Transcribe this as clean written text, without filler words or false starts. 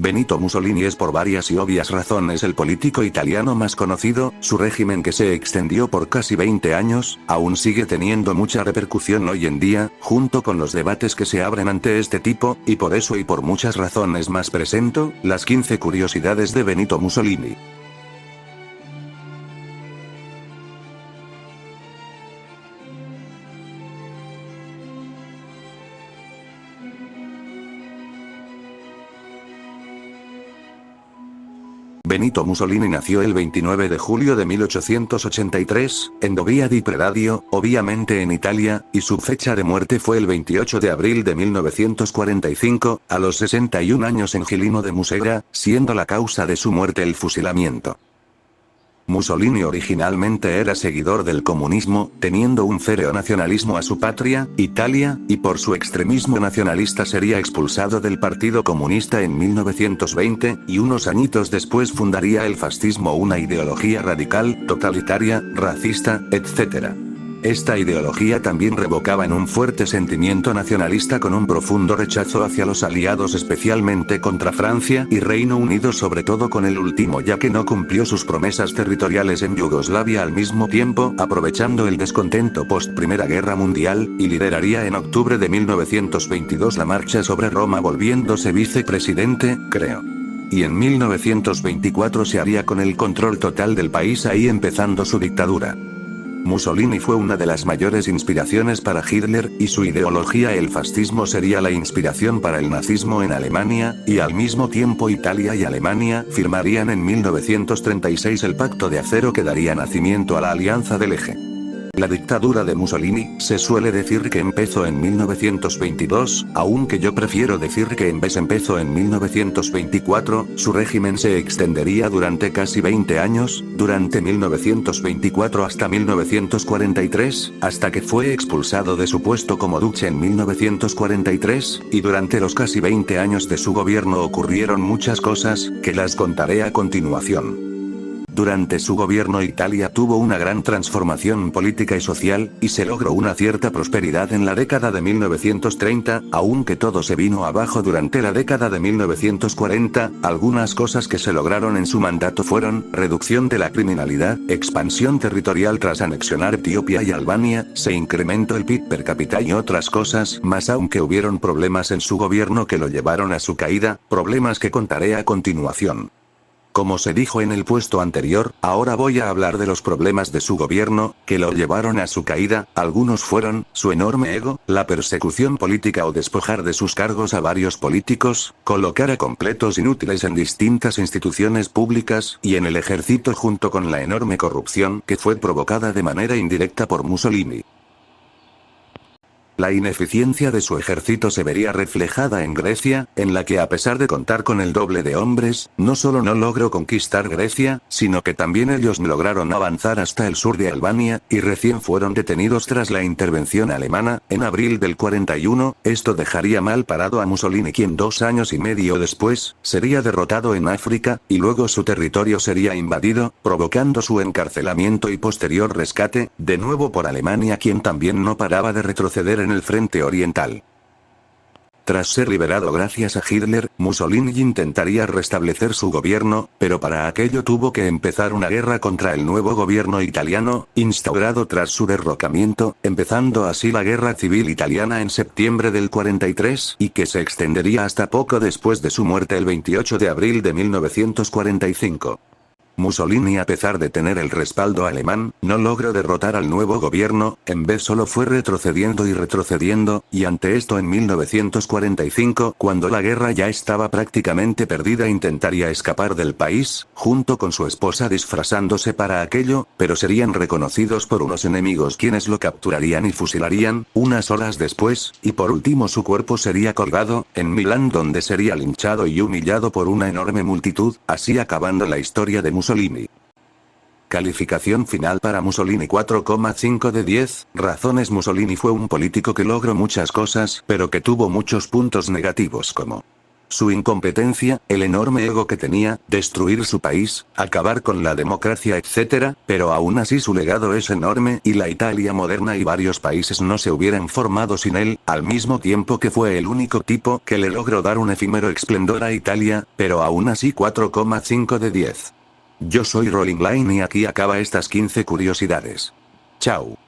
Benito Mussolini es por varias y obvias razones el político italiano más conocido. Su régimen, que se extendió por casi 20 años, aún sigue teniendo mucha repercusión hoy en día, junto con los debates que se abren ante este tipo, y por eso y por muchas razones más presento, las 15 curiosidades de Benito Mussolini. Benito Mussolini nació el 29 de julio de 1883, en Dovia di Predadio, obviamente en Italia, y su fecha de muerte fue el 28 de abril de 1945, a los 61 años en Gilino de Musera, siendo la causa de su muerte el fusilamiento. Mussolini originalmente era seguidor del comunismo, teniendo un férreo nacionalismo a su patria, Italia, y por su extremismo nacionalista sería expulsado del Partido Comunista en 1920, y unos añitos después fundaría el fascismo, una ideología radical, totalitaria, racista, etc. Esta ideología también revocaba en un fuerte sentimiento nacionalista con un profundo rechazo hacia los aliados, especialmente contra Francia y Reino Unido, sobre todo con el último, ya que no cumplió sus promesas territoriales en Yugoslavia al mismo tiempo, aprovechando el descontento post Primera Guerra Mundial, y lideraría en octubre de 1922 la marcha sobre Roma, volviéndose vicepresidente, creo. Y en 1924 se haría con el control total del país, ahí empezando su dictadura. Mussolini fue una de las mayores inspiraciones para Hitler, y su ideología, el fascismo, sería la inspiración para el nazismo en Alemania, y al mismo tiempo Italia y Alemania firmarían en 1936 el Pacto de Acero que daría nacimiento a la Alianza del Eje. La dictadura de Mussolini, se suele decir que empezó en 1922, aunque yo prefiero decir que en vez empezó en 1924, su régimen se extendería durante casi 20 años, durante 1924 hasta 1943, hasta que fue expulsado de su puesto como duce en 1943, y durante los casi 20 años de su gobierno ocurrieron muchas cosas, que las contaré a continuación. Durante su gobierno Italia tuvo una gran transformación política y social, y se logró una cierta prosperidad en la década de 1930, aunque todo se vino abajo durante la década de 1940, algunas cosas que se lograron en su mandato fueron, reducción de la criminalidad, expansión territorial tras anexionar Etiopía y Albania, se incrementó el PIB per cápita y otras cosas más, aunque hubieron problemas en su gobierno que lo llevaron a su caída, problemas que contaré a continuación. Como se dijo en el puesto anterior, ahora voy a hablar de los problemas de su gobierno, que lo llevaron a su caída. Algunos fueron, su enorme ego, la persecución política o despojar de sus cargos a varios políticos, colocar a completos inútiles en distintas instituciones públicas, y en el ejército, junto con la enorme corrupción que fue provocada de manera indirecta por Mussolini. La ineficiencia de su ejército se vería reflejada en Grecia, en la que a pesar de contar con el doble de hombres, no solo no logró conquistar Grecia, sino que también ellos lograron avanzar hasta el sur de Albania, y recién fueron detenidos tras la intervención alemana, en abril del 41, esto dejaría mal parado a Mussolini, quien 2 años y medio después, sería derrotado en África, y luego su territorio sería invadido, provocando su encarcelamiento y posterior rescate, de nuevo por Alemania, quien también no paraba de retroceder en el frente oriental. Tras ser liberado gracias a Hitler, Mussolini intentaría restablecer su gobierno, pero para aquello tuvo que empezar una guerra contra el nuevo gobierno italiano, instaurado tras su derrocamiento, empezando así la Guerra Civil Italiana en septiembre del 43, y que se extendería hasta poco después de su muerte el 28 de abril de 1945. Mussolini, a pesar de tener el respaldo alemán, no logró derrotar al nuevo gobierno, en vez solo fue retrocediendo, y ante esto en 1945, cuando la guerra ya estaba prácticamente perdida, intentaría escapar del país, junto con su esposa disfrazándose para aquello, pero serían reconocidos por unos enemigos quienes lo capturarían y fusilarían, unas horas después, y por último su cuerpo sería colgado, en Milán, donde sería linchado y humillado por una enorme multitud, así acabando la historia de Mussolini. Calificación final para Mussolini: 4,5 de 10. Razones: Mussolini fue un político que logró muchas cosas, pero que tuvo muchos puntos negativos como Su incompetencia, el enorme ego que tenía, destruir su país, acabar con la democracia, etc., pero aún así su legado es enorme y la Italia moderna y varios países no se hubieran formado sin él, al mismo tiempo que fue el único tipo que le logró dar un efímero esplendor a Italia, pero aún así 4,5 de 10. Yo soy Rolling Line y aquí acaba estas 15 curiosidades. Chao.